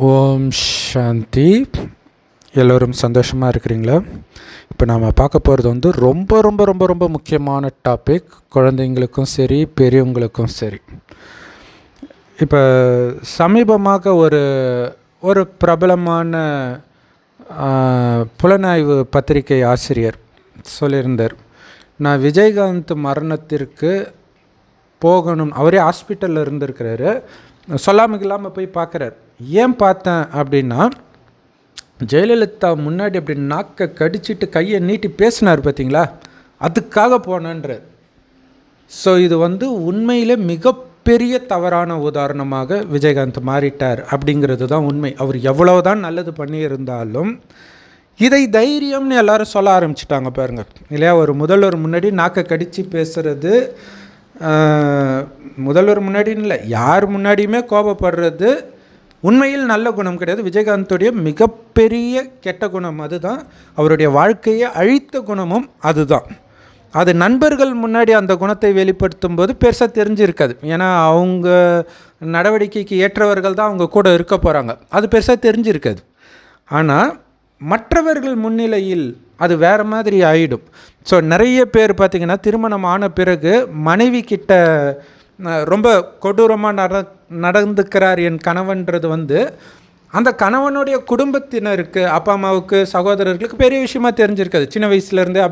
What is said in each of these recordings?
ஓம் சாந்தி. எல்லோரும் சந்தோஷமாக இருக்கிறீங்களா? இப்போ நாம் பார்க்க போகிறது வந்து ரொம்ப ரொம்ப ரொம்ப ரொம்ப முக்கியமான டாபிக். குழந்தைங்களுக்கும் சரி, பெரியவங்களுக்கும் சரி. இப்போ சமீபமாக ஒரு பிரபலமான புலனாய்வு பத்திரிகை ஆசிரியர் சொல்லியிருந்தார், நான் விஜயகாந்த் மரணத்திற்கு போகணும். அவரே ஹாஸ்பிட்டலில் இருந்திருக்கிறாரு. சொல்லாமல் இல்லாமல் போய் பார்க்குறாரு. ஏன் பார்த்தேன் அப்படின்னா, ஜெயலலிதா முன்னாடி அப்படி நாக்கை கடிச்சிட்டு கையை நீட்டி பேசினார் பார்த்தீங்களா, அதுக்காக போனேன்றார். ஸோ இது வந்து உண்மையில் மிகப்பெரிய தவறான உதாரணமாக விஜயகாந்த் மாறிட்டார் அப்படிங்கிறது தான் உண்மை. அவர் எவ்வளோதான் நல்லது பண்ணியிருந்தாலும் இதை தைரியம்னு எல்லாரும் சொல்ல ஆரம்பிச்சிட்டாங்க பாருங்க இல்லையா. ஒரு முதல்வர் முன்னாடி நாக்கை கடித்து பேசுறது, முதல்வர் முன்னாடின்னு இல்லை, யார் முன்னாடியுமே கோபப்படுறது உண்மையில் நல்ல குணம் கிடையாது. விஜயகாந்துடைய மிகப்பெரிய கெட்ட குணம் அதுதான். அவருடைய வாழ்க்கையை அழித்த குணமும் அதுதான். அது நண்பர்கள் முன்னாடி அந்த குணத்தை வெளிப்படுத்தும் போது பெருசாக தெரிஞ்சிருக்காது. ஏன்னா அவங்க நடவடிக்கைக்கு ஏற்றவர்கள் தான் அவங்க கூட இருக்க போகிறாங்க, அது பெருசாக தெரிஞ்சிருக்காது. ஆனால் மற்றவர்கள் முன்னிலையில் அது வேறு மாதிரி ஆகிடும். ஸோ நிறைய பேர் பார்த்திங்கன்னா, திருமணம் ஆன பிறகு மனைவி கிட்ட ரொம்ப கொடூரமாக நடந்துக்கிறார் என் கணவன்றது வந்து அந்த கணவனுடைய குடும்பத்தினருக்கு, அப்பா அம்மாவுக்கு, சகோதரர்களுக்கு பெரிய விஷயமா தெரிஞ்சிருக்காது. சின்ன வயசுலேருந்தே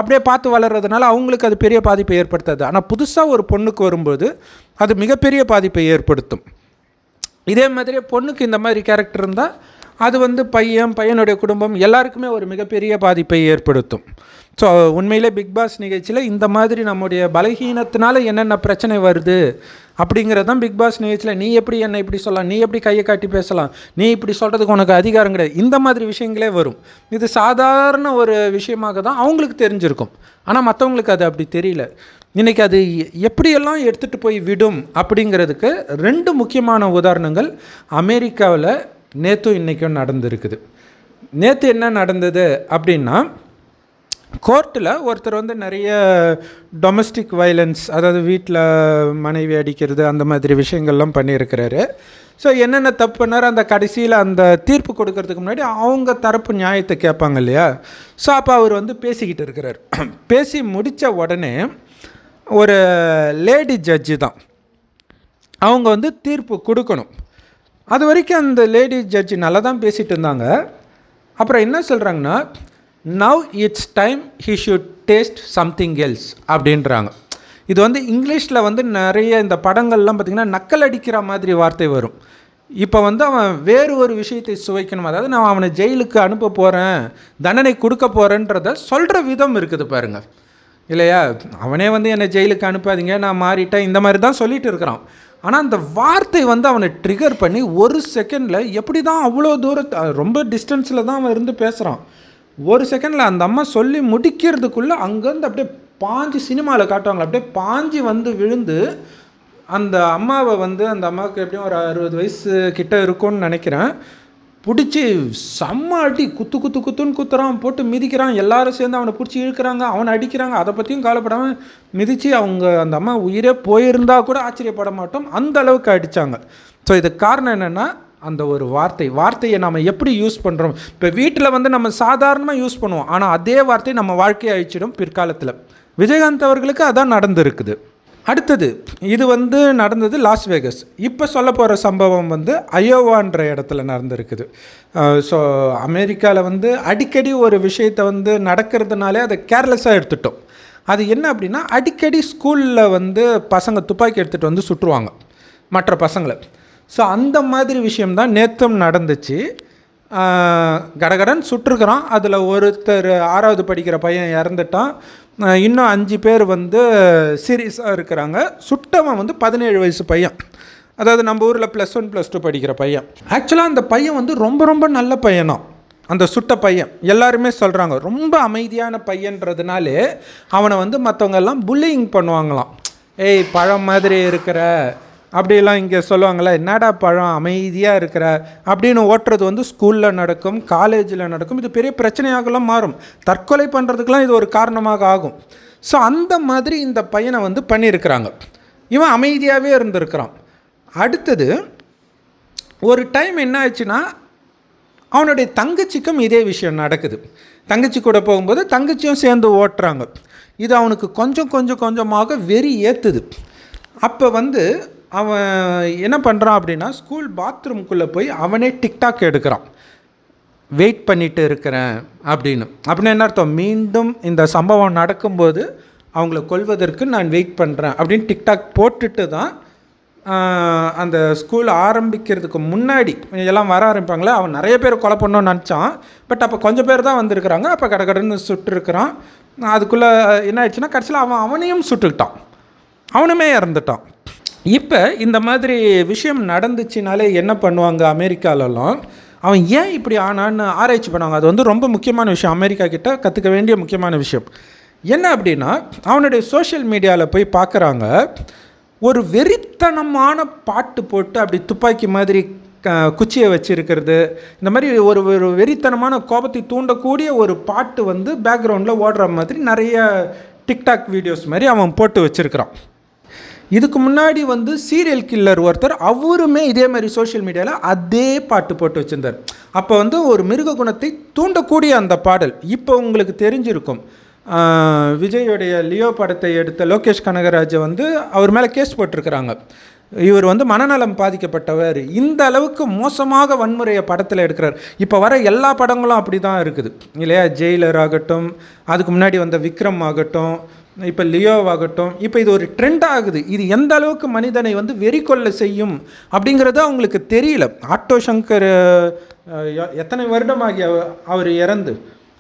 அப்படியே பார்த்து வளர்கிறதுனால அவங்களுக்கு அது பெரிய பாதிப்பை ஏற்படுத்தாது. ஆனால் புதுசாக ஒரு பொண்ணுக்கு வரும்போது அது மிகப்பெரிய பாதிப்பை ஏற்படுத்தும். இதே மாதிரி பொண்ணுக்கு இந்த மாதிரி கேரக்டர் இருந்தால் அது வந்து பையனுடைய குடும்பம் எல்லாருக்குமே ஒரு மிகப்பெரிய பாதிப்பை ஏற்படுத்தும். ஸோ உண்மையிலே பிக் பாஸ் நிகழ்ச்சியில் இந்த மாதிரி நம்முடைய பலகீனத்தினால என்னென்ன பிரச்சனை வருது அப்படிங்கிறது தான் பிக் பாஸ் நிகழ்ச்சியில். நீ எப்படி என்னை இப்படி சொல்லலாம், நீ எப்படி கையை காட்டி பேசலாம், நீ இப்படி சொல்கிறதுக்கு உனக்கு அதிகாரம் கிடையாது, இந்த மாதிரி விஷயங்களே வரும். இது சாதாரண ஒரு விஷயமாக தான் அவங்களுக்கு தெரிஞ்சிருக்கும். ஆனால் மற்றவங்களுக்கு அது அப்படி தெரியல. இன்றைக்கி அது எப்படியெல்லாம் எடுத்துகிட்டு போய் விடும் அப்படிங்கிறதுக்கு ரெண்டு முக்கியமான உதாரணங்கள் அமெரிக்காவில் நேற்றும் இன்றைக்கும் நடந்திருக்குது. நேற்று என்ன நடந்தது அப்படின்னா, கோர்ட்டில் ஒருத்தர் வந்து நிறைய டொமஸ்டிக் வயலன்ஸ், அதாவது வீட்டில் மனைவி அடிக்கிறது அந்த மாதிரி விஷயங்கள்லாம் பண்ணியிருக்கிறாரு. ஸோ என்னென்ன தப்பு பண்ணார், அந்த கடைசியில் அந்த தீர்ப்பு கொடுக்கறதுக்கு முன்னாடி அவங்க தரப்பு நியாயத்தை கேட்பாங்க இல்லையா. ஸோ அப்போ அவர் வந்து பேசிக்கிட்டு இருக்கிறார். பேசி முடித்த உடனே ஒரு லேடி ஜட்ஜு தான் அவங்க வந்து தீர்ப்பு கொடுக்கணும். அது வரைக்கும் அந்த லேடி ஜட்ஜி நல்லா தான் பேசிகிட்டு இருந்தாங்க. அப்புறம் என்ன சொல்கிறாங்கன்னா, now it's time he should taste something else அப்படின்றாங்க. இது வந்து இங்கிலீஷில் வந்து நிறைய இந்த படங்கள்லாம் பார்த்திங்கன்னா நக்கல் அடிக்கிற மாதிரி வார்த்தை வரும். இப்போ வந்து அவன் வேறு ஒரு விஷயத்தை சுவைக்கணும், அதாவது நான் அவனை ஜெயிலுக்கு அனுப்ப போகிறேன், தண்டனை கொடுக்க போகிறேன்றத சொல்கிற விதம் இருக்குது பாருங்கள் இல்லையா. அவனே வந்து என்னை ஜெயிலுக்கு அனுப்பாதீங்க, நான் மாறிட்டேன், இந்த மாதிரி தான் சொல்லிட்டு இருக்கிறான். ஆனால் அந்த வார்த்தை வந்து அவனை ட்ரிகர் பண்ணி ஒரு செகண்டில் எப்படி தான் அவ்வளோ ரொம்ப டிஸ்டன்ஸில் தான் அவன் இருந்து பேசுகிறான். ஒரு செகண்டில் அந்த அம்மா சொல்லி முடிக்கிறதுக்குள்ளே அங்கேருந்து அப்படியே பாஞ்சு, சினிமாவில் காட்டுவாங்களே அப்படியே பாஞ்சு வந்து விழுந்து அந்த அம்மாவை வந்து, அந்த அம்மாவுக்கு எப்படியும் ஒரு 60 வயசு கிட்ட இருக்கும்னு நினைக்கிறேன், பிடிச்சி செம்ம அடி குத்துன்னு குத்துறான், போட்டு மிதிக்கிறான். எல்லாரும் சேர்ந்து அவனை பிடிச்சி இழுக்கிறாங்க, அவனை அடிக்கிறாங்க. அதை பற்றியும் கவலைப்படாமல் மிதித்து அவங்க அந்த அம்மா உயிரே போயிருந்தா கூட ஆச்சரியப்பட மாட்டோம், அந்த அளவுக்கு அடித்தாங்க. ஸோ இதுக்கு காரணம் என்னென்னா, அந்த ஒரு வார்த்தையை நம்ம எப்படி யூஸ் பண்ணுறோம். இப்போ வீட்டில் வந்து நம்ம சாதாரணமாக யூஸ் பண்ணுவோம், ஆனால் அதே வார்த்தை நம்ம வாழ்க்கையை அழிச்சிடும் பிற்காலத்தில். விஜயகாந்த் அவர்களுக்கு அதான் நடந்திருக்குது. அடுத்தது இது வந்து நடந்தது லாஸ் வேகஸ். இப்போ சொல்ல போகிற சம்பவம் வந்து அயோவான்ற இடத்துல நடந்திருக்குது. ஸோ அமெரிக்காவில் வந்து அடிக்கடி ஒரு விஷயத்தை வந்து நடக்கிறதுனாலே அதை கேர்லெஸ்ஸாக எடுத்துட்டோம். அது என்ன அப்படின்னா, அடிக்கடி ஸ்கூலில் வந்து பசங்க துப்பாக்கி எடுத்துகிட்டு வந்து சுட்டுருவாங்க மற்ற பசங்களை. ஸோ அந்த மாதிரி விஷயம்தான் நேற்றும் நடந்துச்சு. கடகடன் சுட்டுருக்குறான். அதில் ஒருத்தர் 6வது படிக்கிற பையன் இறந்துட்டான். இன்னும் 5 பேர் வந்து சீரியஸாக இருக்கிறாங்க. சுட்டவன் வந்து 17 வயசு பையன், அதாவது நம்ம ஊரில் +1 +2 படிக்கிற பையன். ஆக்சுவலாக அந்த பையன் வந்து ரொம்ப ரொம்ப நல்ல பையனா, அந்த சுட்ட பையன். எல்லாருமே சொல்கிறாங்க ரொம்ப அமைதியான பையன்றதுனாலே அவனை வந்து மற்றவங்க எல்லாம் புல்லிங் பண்ணுவாங்களாம். ஏய் பழம் மாதிரி இருக்கிற அப்படிலாம் இங்கே சொல்லுவாங்களே, என்னடா பழம் அமைதியாக இருக்கிற அப்படின்னு ஓட்டுறது வந்து ஸ்கூலில் நடக்கும், காலேஜில் நடக்கும். இது பெரிய பிரச்சனையாகலாம் மாறும், தற்கொலை பண்ணுறதுக்கெலாம் இது ஒரு காரணமாக ஆகும். ஸோ அந்த மாதிரி இந்த பையனை வந்து பண்ணியிருக்கிறாங்க. இவன் அமைதியாகவே இருந்திருக்கிறான். அடுத்தது ஒரு டைம் என்ன ஆச்சுன்னா அவனுடைய தங்கச்சிக்கும் இதே விஷயம் நடக்குது. தங்கச்சி கூட போகும்போது தங்கச்சியும் சேர்ந்து ஓட்டுறாங்க. இது அவனுக்கு கொஞ்சமாக வெறி ஏற்றுது. அப்போ அவன் என்ன பண்ணுறான் அப்படின்னா, ஸ்கூல் பாத்ரூம்குள்ளே போய் அவனே டிக்டாக் எடுக்கிறான். வெயிட் பண்ணிட்டு இருக்கிறேன் அப்படின்னு என்ன அர்த்தம்? மீண்டும் இந்த சம்பவம் நடக்கும்போது அவங்கள கொல்வதற்கு நான் வெயிட் பண்ணுறேன் அப்படின்னு டிக்டாக் போட்டுட்டு தான் அந்த ஸ்கூல் ஆரம்பிக்கிறதுக்கு முன்னாடி எல்லாம் வர ஆரம்பிப்பாங்களே, அவன் நிறைய பேர் கொலை பண்ணணும்னு நினச்சான். பட் அப்போ கொஞ்சம் பேர் தான் வந்திருக்கிறாங்க. அப்போ கடன்னு சுட்டுருக்கிறான். அதுக்குள்ளே என்ன ஆயிடுச்சுன்னா கடைசியில் அவனையும் சுட்டுக்கிட்டான், அவனுமே இறந்துட்டான். இப்போ இந்த மாதிரி விஷயம் நடந்துச்சுனாலே என்ன பண்ணுவாங்க அமெரிக்காலெல்லாம், அவன் ஏன் இப்படி ஆனான்னு ஆராய்ச்சி பண்ணுவாங்க. அது ரொம்ப முக்கியமான விஷயம், அமெரிக்கா கிட்ட கற்றுக்க வேண்டிய முக்கியமான விஷயம் என்ன அப்படின்னா, அவனுடைய சோஷியல் மீடியாவில் போய் பார்க்குறாங்க, ஒரு வெறித்தனமான பாட்டு போட்டு அப்படி துப்பாக்கி மாதிரி குச்சியை வச்சுருக்கிறது, இந்த மாதிரி ஒரு வெறித்தனமான கோபத்தை தூண்டக்கூடிய ஒரு பாட்டு பேக்ரவுண்டில் ஓடுற மாதிரி நிறைய டிக்டாக் வீடியோஸ் மாதிரி அவன் போட்டு வச்சுருக்கிறான். இதுக்கு முன்னாடி சீரியல் கில்லர் ஒருத்தர் அவருமே இதே மாதிரி சோஷியல் மீடியாவில் அதே பாட்டு போட்டு வச்சுருந்தார். அப்போ ஒரு மிருக குணத்தை தூண்டக்கூடிய அந்த பாடல் இப்போ உங்களுக்கு தெரிஞ்சிருக்கும். விஜயோடைய லியோ படத்தை எடுத்த லோகேஷ் கனகராஜை அவர் மேலே கேஸ் போட்டிருக்கிறாங்க. இவர் மனநலம் பாதிக்கப்பட்டவர், இந்த அளவுக்கு மோசமாக வன்முறையை படத்தில் எடுக்கிறார். இப்போ வர எல்லா படங்களும் அப்படி தான் இருக்குது இல்லையா? ஜெயிலர் ஆகட்டும், அதுக்கு முன்னாடி விக்ரம் ஆகட்டும், இப்போ லியோவாகட்டும், இப்போ இது ஒரு ட்ரெண்ட் ஆகுது. இது எந்த அளவுக்கு மனிதனை வெறி கொள்ள செய்யும் அப்படிங்கிறது அவங்களுக்கு தெரியல. ஆட்டோ சங்கர் எத்தனை வருடமாகி அவர் இறந்து,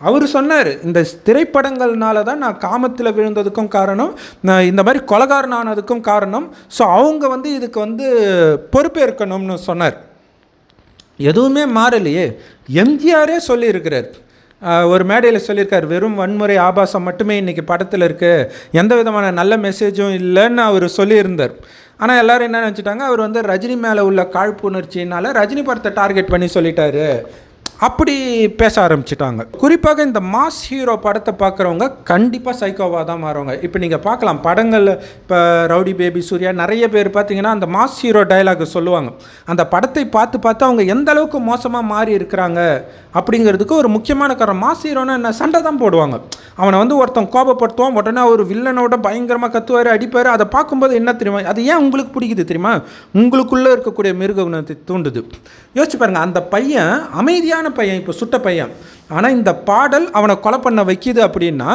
அவர் சொன்னார், இந்த திரைப்படங்கள்னால தான் நான் காமத்தில் விழுந்ததுக்கும் காரணம், நான் இந்த மாதிரி கொலைகாரன் ஆனதுக்கும் காரணம். ஸோ அவங்க இதுக்கு பொறுப்பேற்கணும்னு சொன்னார். எதுவுமே மாறலையே. எம்ஜிஆரே சொல்லியிருக்கிறார், ஒரு மேடையில் சொல்லியிருக்கார், வெறும் வன்முறை ஆபாசம் மட்டுமே இன்றைக்கி படத்தில் இருக்குது, எந்த விதமான நல்ல மெசேஜும் இல்லைன்னு அவர் சொல்லியிருந்தார். ஆனால் எல்லோரும் என்ன நினச்சிட்டாங்க, அவர் ரஜினி மேலே உள்ள காழ்ப்புணர்ச்சினால் ரஜினி படத்தை டார்கெட் பண்ணி சொல்லிட்டாரு, அப்படி பேச ஆரம்பிச்சிட்டாங்க. குறிப்பாக இந்த மாஸ் ஹீரோ படத்தை பார்க்குறவங்க கண்டிப்பாக சைக்கோவாக தான் மாறுவாங்க. இப்போ நீங்கள் பார்க்கலாம் படங்களில், இப்போ ரவுடி பேபி சூர்யா நிறைய பேர் பார்த்தீங்கன்னா அந்த மாஸ் ஹீரோ டைலாக் சொல்லுவாங்க. அந்த படத்தை பார்த்து அவங்க எந்த அளவுக்கு மோசமாக மாறி இருக்கிறாங்க அப்படிங்கிறதுக்கு ஒரு முக்கியமான காரணம், மாஸ் ஹீரோன்னு என்ன சண்டை தான் போடுவாங்க. அவனை ஒருத்தன் கோபப்படுத்துவான், உடனே ஒரு வில்லனோட பயங்கரமாக கத்துவார், அடிப்பார். அதை பார்க்கும்போது என்ன தெரியுமா, அது ஏன் உங்களுக்கு பிடிக்குது தெரியுமா? உங்களுக்குள்ளே இருக்கக்கூடிய மிருக குணத்தை தூண்டுது. யோசிச்சு பாருங்கள், அந்த பையன் அமைதியான பையன், இப்போ சுட்ட பையன், ஆனால் இந்த பாடல் அவனை கொலை பண்ண வைக்கிது அப்படின்னா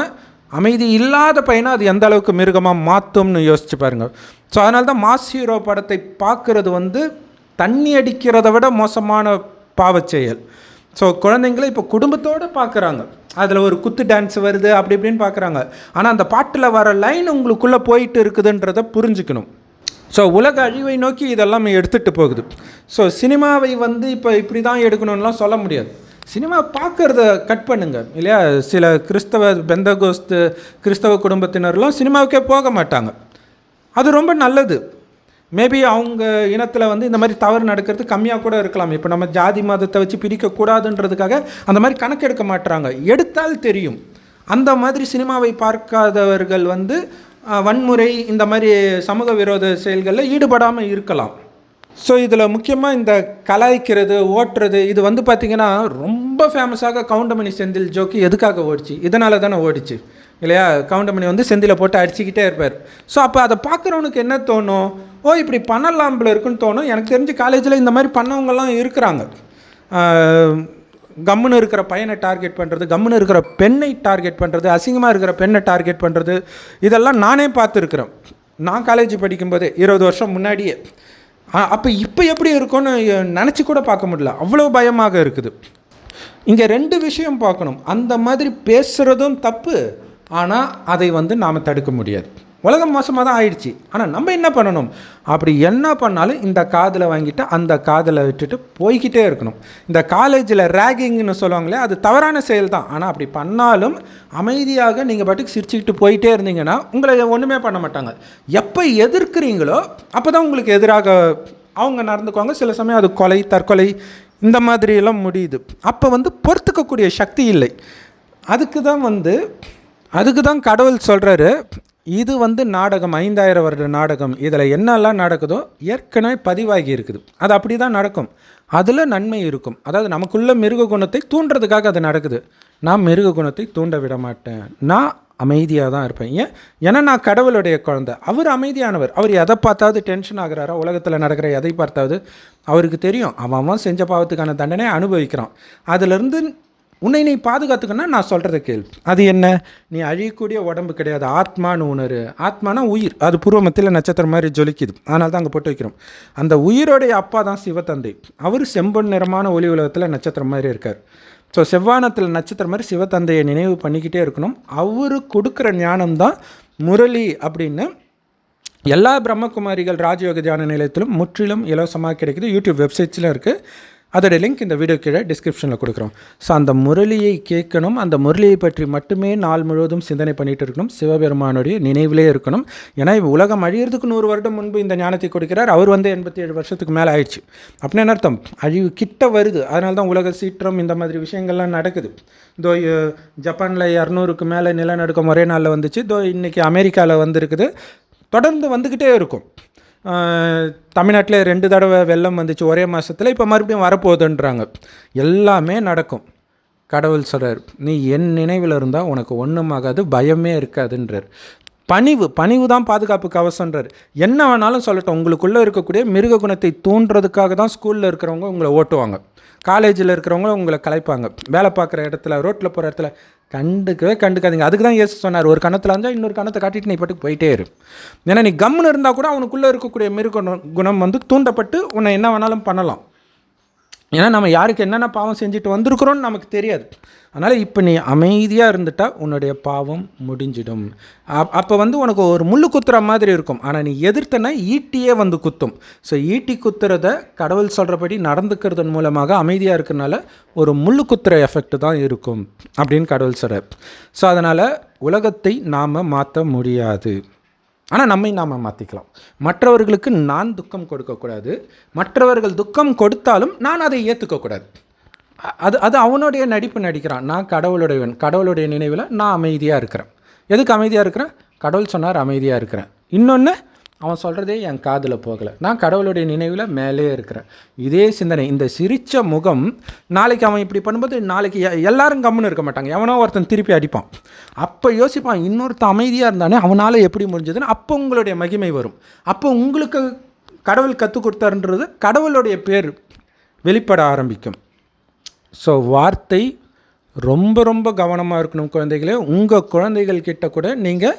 அமைதி இல்லாத பையனை அது எந்த அளவுக்கு மிருகமாக மாற்றும்னு யோசிச்சு பாருங்கள். ஸோ அதனால தான் மாஸ் ஹீரோ படத்தை பார்க்குறது தண்ணி அடிக்கிறத விட மோசமான பாவச் செயல். ஸோ குழந்தைங்களை இப்போ குடும்பத்தோடு பார்க்குறாங்க, அதில் ஒரு குத்து டான்ஸ் வருது அப்படி இப்படின்னு பார்க்குறாங்க. ஆனால் அந்த பாட்டில் வர லைன் உங்களுக்குள்ளே போயிட்டு இருக்குதுன்றதை புரிஞ்சுக்கணும். ஸோ உலக அழிவை நோக்கி இதெல்லாம் எடுத்துகிட்டு போகுது. ஸோ சினிமாவை இப்போ இப்படி தான் எடுக்கணும்லாம் சொல்ல முடியாது. சினிமா பார்க்குறத கட் பண்ணுங்க இல்லையா? சில பெந்தகோஸ்து கிறிஸ்தவ குடும்பத்தினர்லாம் சினிமாவுக்கே போக மாட்டாங்க, அது ரொம்ப நல்லது. மேபி அவங்க இனத்தில் இந்த மாதிரி தவறு நடக்கிறது கம்மியாக கூட இருக்கலாம். இப்போ நம்ம ஜாதி மதத்தை வச்சு பிரிக்கக்கூடாதுன்றதுக்காக அந்த மாதிரி கணக்கெடுக்க மாட்டுறாங்க. எடுத்தால் தெரியும். அந்த மாதிரி சினிமாவை பார்க்காதவர்கள் வன்முறை இந்த மாதிரி சமூக விரோத செயல்களில் ஈடுபடாமல் இருக்கலாம். ஸோ இதில் முக்கியமாக இந்த கலாய்க்கிறது, ஓட்டுறது, இது பார்த்திங்கன்னா ரொம்ப ஃபேமஸாக கவுண்டமணி செந்தில் ஜோக்கு எதுக்காக ஓடிச்சு? இதனால தானே ஓடிச்சு இல்லையா? கவுண்டமணி செந்திலை போட்டு அடிச்சுக்கிட்டே இருப்பார். ஸோ அப்போ அதை பார்க்குறவனுக்கு என்ன தோணும்? ஓ இப்படி பண்ணலாம்பில் இருக்குன்னு தோணும். எனக்கு தெரிஞ்சு காலேஜில் இந்த மாதிரி பண்ணவங்கலாம் இருக்கிறாங்க. கம்முன்னு இருக்கிற பையனை டார்கெட் பண்ணுறது, கம்முன்னு இருக்கிற பெண்ணை டார்கெட் பண்ணுறது, அசிங்கமாக இருக்கிற பெண்ணை டார்கெட் பண்ணுறது, இதெல்லாம் நானே பார்த்துருக்குறேன். நான் காலேஜ் படிக்கும்போதே 20 வருஷம் முன்னாடியே. அப்போ இப்போ எப்படி இருக்கும்னு நினச்சி கூட பார்க்க முடியல, அவ்வளோ பயமாக இருக்குது. இங்கே 2 விஷயம் பார்க்கணும். அந்த மாதிரி பேசுகிறதும் தப்பு, ஆனால் அதை நாம் தடுக்க முடியாது. உலகம் மோசமாக தான் ஆயிடுச்சு. ஆனால் நம்ம என்ன பண்ணணும்? அப்படி என்ன பண்ணாலும் இந்த காதில் வாங்கிட்டு அந்த காதில் விட்டுட்டு போய்கிட்டே இருக்கணும். இந்த காலேஜில் ரேகிங்னு சொல்லுவாங்களே, அது தவறான செயல் தான். ஆனால் அப்படி பண்ணாலும் அமைதியாக நீங்கள் பாட்டுக்கு சிரிச்சுக்கிட்டு போயிட்டே இருந்தீங்கன்னா உங்களை ஒன்றுமே பண்ண மாட்டாங்க. எப்போ எதிர்க்கிறீங்களோ அப்போ தான் உங்களுக்கு எதிராக அவங்க நடந்துக்குவாங்க. சில சமயம் அது கொலை, தற்கொலை இந்த மாதிரியெல்லாம் முடியுது. அப்போ பொறுத்துக்கக்கூடிய சக்தி இல்லை. அதுக்கு தான் கடவுள் சொல்கிறாரு, இது வந்து நாடகம், 5000 வருட நாடகம். இதில் என்னெல்லாம் நடக்குதோ ஏற்கனவே பதிவாகி இருக்குது. அது அப்படி தான் நடக்கும். அதில் நன்மை இருக்கும். அதாவது நமக்குள்ள மிருக குணத்தை தூண்டுறதுக்காக அது நடக்குது. நான் மிருக குணத்தை தூண்ட விட மாட்டேன். நான் அமைதியாக தான் இருப்பேன். ஏன்னா நான் கடவுளுடைய குழந்தை. அவர் அமைதியானவர். அவர் எதை பார்த்தாவது டென்ஷன் ஆகிறாரா? உலகத்தில் நடக்கிற எதை பார்த்தாவது அவருக்கு தெரியும். அவன் செஞ்ச பாவத்துக்கான தண்டனை அனுபவிக்கிறான். அதிலிருந்து உன்னை நீ பாதுகாத்துக்கன்னா நான் சொல்கிறத கேள்வி. அது என்ன? நீ அழியக்கூடிய உடம்பு கிடையாது, ஆத்மான்னு உணரு. ஆத்மானா உயிர். அது பூர்வமத்தில் நட்சத்திரம் மாதிரி ஜொலிக்குது. அதனால தான் அங்கே போட்டு வைக்கிறோம். அந்த உயிரோடைய அப்பா தான் சிவத்தந்தை. அவர் செம்பொன் நிறமான ஒளி உலகத்தில் நட்சத்திரம் மாதிரி இருக்கார். ஸோ செவ்வானத்தில் நட்சத்திரம் மாதிரி சிவத்தந்தையை நினைவு பண்ணிக்கிட்டே இருக்கணும். அவர் கொடுக்குற ஞானம்தான் முரளி அப்படின்னு எல்லா பிரம்மகுமாரிகள் ராஜயோக தியான நிலையத்திலும் முற்றிலும் இலவசமாக கிடைக்குது. யூடியூப் வெப்சைட்ஸில் இருக்குது. அதோட லிங்க் இந்த வீடியோ கீழே டிஸ்கிரிப்ஷனில் கொடுக்குறோம். ஸோ அந்த முரளியை கேட்கணும். அந்த முரளியை பற்றி மட்டுமே நாள் முழுவதும் சிந்தனை பண்ணிகிட்டு இருக்கணும். சிவபெருமானுடைய நினைவிலே இருக்கணும். ஏன்னா உலகம் அழியிறதுக்கு 100 வருடம் முன்பு இந்த ஞானத்தை கொடுக்கிறார். அவர் வந்து 87 வருஷத்துக்கு மேலே ஆயிடுச்சு. அப்படின்னு என்ன அர்த்தம்? அழிவு கிட்ட வருது. அதனால தான் உலக சீற்றம் இந்த மாதிரி விஷயங்கள்லாம் நடக்குது. இதோ ஜப்பானில் 200க்கு மேலே நிலநடுக்கம் ஒரே நாளில் வந்துச்சு. இதோ இன்றைக்கி அமெரிக்காவில் வந்துருக்குது. தொடர்ந்து வந்துக்கிட்டே இருக்கும். தமிழ்நாட்டில் 2 தடவை வெள்ளம் வந்துச்சு ஒரே மாதத்தில். இப்போ மறுபடியும் வரப்போகுதுன்றாங்க. எல்லாமே நடக்கும். கடவுள் சொல்கிறார், நீ என் நினைவில் இருந்தால் உனக்கு ஒன்றும் ஆகாது, பயமே இருக்காதுன்றார். பணிவு தான் பாதுகாப்பு கவசன்றார். என்ன வேணாலும் சொல்லட்டும், உங்களுக்குள்ளே இருக்கக்கூடிய மிருக குணத்தை தூண்டுறதுக்காக தான் ஸ்கூலில் இருக்கிறவங்க உங்களை ஓட்டுவாங்க, காலேஜில் இருக்கிறவங்க உங்களை கலைப்பாங்க, வேலை பார்க்குற இடத்துல, ரோட்டில் போகிற இடத்துல கண்டுக்காதீங்க. அதுக்கு தான் இயேசு சொன்னார், ஒரு கணத்தில் இருந்தால் இன்னொரு கணத்தை காட்டிட்டு நீ பாட்டுக்கு போயிட்டே இரு. ஏன்னா நீ கம்முன்னு இருந்தால் கூட அவனுக்குள்ளே இருக்கக்கூடிய மிருக குணம் வந்து தூண்டப்பட்டு உன்னை என்ன வேணாலும் பண்ணலாம். ஏன்னா நம்ம யாருக்கு என்னென்ன பாவம் செஞ்சுட்டு வந்திருக்கிறோன்னு நமக்கு தெரியாது. அதனால் இப்போ நீ அமைதியாக இருந்துட்டால் உன்னுடைய பாவம் முடிஞ்சிடும். அப்போ வந்து உனக்கு ஒரு முள்ளு குத்துற மாதிரி இருக்கும். ஆனால் நீ எதிர்த்தனா ஈட்டியே வந்து குத்தும். ஸோ ஈட்டி குத்துறத கடவுள் சொல்கிறபடி நடந்துக்கிறதன் மூலமாக அமைதியாக இருக்கிறனால ஒரு முள்ளு குத்துற எஃபெக்ட் தான் இருக்கும் அப்படின்னு கடவுள் சொல்கிறார். ஸோ அதனால் உலகத்தை நாம் மாற்ற முடியாது. ஆனால் நம்மை நாம் மாற்றிக்கலாம். மற்றவர்களுக்கு நான் துக்கம் கொடுக்கக்கூடாது. மற்றவர்கள் துக்கம் கொடுத்தாலும் நான் அதை ஏற்றுக்கக்கூடாது. அது அவனுடைய நடிக்கிறான். நான் கடவுளுடைய நினைவில் நான் அமைதியாக இருக்கிறேன். எதுக்கு அமைதியாக இருக்கிறேன்? கடவுள் சொன்னார் அமைதியாக இருக்கிறேன். இன்னொன்று, அவன் சொல்கிறதே என் காதில் போகலை, நான் கடவுளுடைய நினைவில் மேலே இருக்கிறேன். இதே சிந்தனை, இந்த சிரித்த முகம் நாளைக்கு அவன் இப்படி பண்ணும்போது நாளைக்கு எல்லாரும் கம்முன்னு இருக்க மாட்டாங்க. எவனோ ஒருத்தன் திருப்பி அடிப்பான். அப்போ யோசிப்பான், இன்னொருத்தன் அமைதியாக இருந்தானே அவனால் எப்படி முடிஞ்சதுன்னு. அப்போ உங்களுடைய மகிமை வரும். அப்போ உங்களுக்கு கடவுள் கற்றுக் கொடுத்தாருன்றது கடவுளுடைய பேர் வெளிப்பட ஆரம்பிக்கும். ஸோ வார்த்தை ரொம்ப ரொம்ப கவனமாக இருக்கணும் குழந்தைகளே. உங்கள் குழந்தைகள் கிட்ட கூட நீங்கள்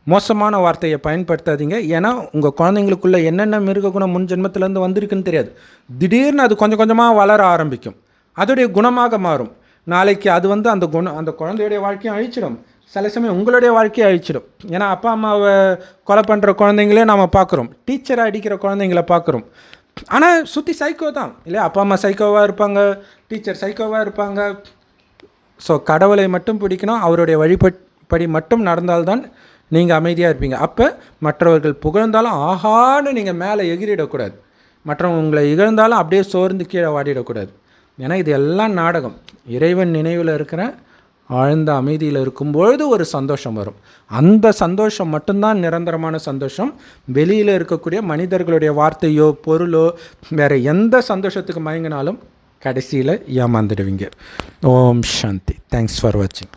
மோசமான வார்த்தையை பயன்படுத்தாதீங்க. ஏன்னா உங்கள் குழந்தைங்களுக்குள்ளே என்னென்ன மிருக குணம் முன் ஜென்மத்திலேருந்து வந்திருக்குன்னு தெரியாது. திடீர்னு அது கொஞ்சம் கொஞ்சமாக வளர ஆரம்பிக்கும். அதோடைய குணமாக மாறும். நாளைக்கு அது வந்து அந்த குழந்தையுடைய வாழ்க்கையும் அழிச்சிடும். சில சமயம் உங்களுடைய வாழ்க்கையை அழிச்சிடும். ஏன்னா அப்பா அம்மாவை கொலை பண்ணுற குழந்தைங்களே நாம் பார்க்குறோம். டீச்சரை அடிக்கிற குழந்தைங்கள பார்க்குறோம். ஆனால் சுற்றி சைக்கோ தான் இல்லையா? அப்பா அம்மா சைக்கோவாக இருப்பாங்க, டீச்சர் சைக்கோவாக இருப்பாங்க. ஸோ கடவுளை மட்டும் பிடிக்கணும். அவருடைய வழிபடி மட்டும் நடந்தால்தான் நீங்கள் அமைதியாக இருப்பீங்க. அப்போ மற்றவர்கள் புகழ்ந்தாலும் ஆகான்னு நீங்கள் மேலே எகிரிடக்கூடாது. மற்றவங்க உங்களை இகழ்ந்தாலும் அப்படியே சோர்ந்து கீழே வாடிடக்கூடாது. ஏன்னா இது எல்லாம் நாடகம். இறைவன் நினைவில் இருக்கிற ஆழ்ந்த அமைதியில் இருக்கும்பொழுது ஒரு சந்தோஷம் வரும். அந்த சந்தோஷம் மட்டும்தான் நிரந்தரமான சந்தோஷம். வெளியில் இருக்கக்கூடிய மனிதர்களுடைய வார்த்தையோ பொருளோ வேறு எந்த சந்தோஷத்துக்கு மயங்கினாலும் கடைசியில் ஏமாந்துடுவீங்க. ஓம் சாந்தி. தேங்க்ஸ் ஃபார் வாட்சிங்.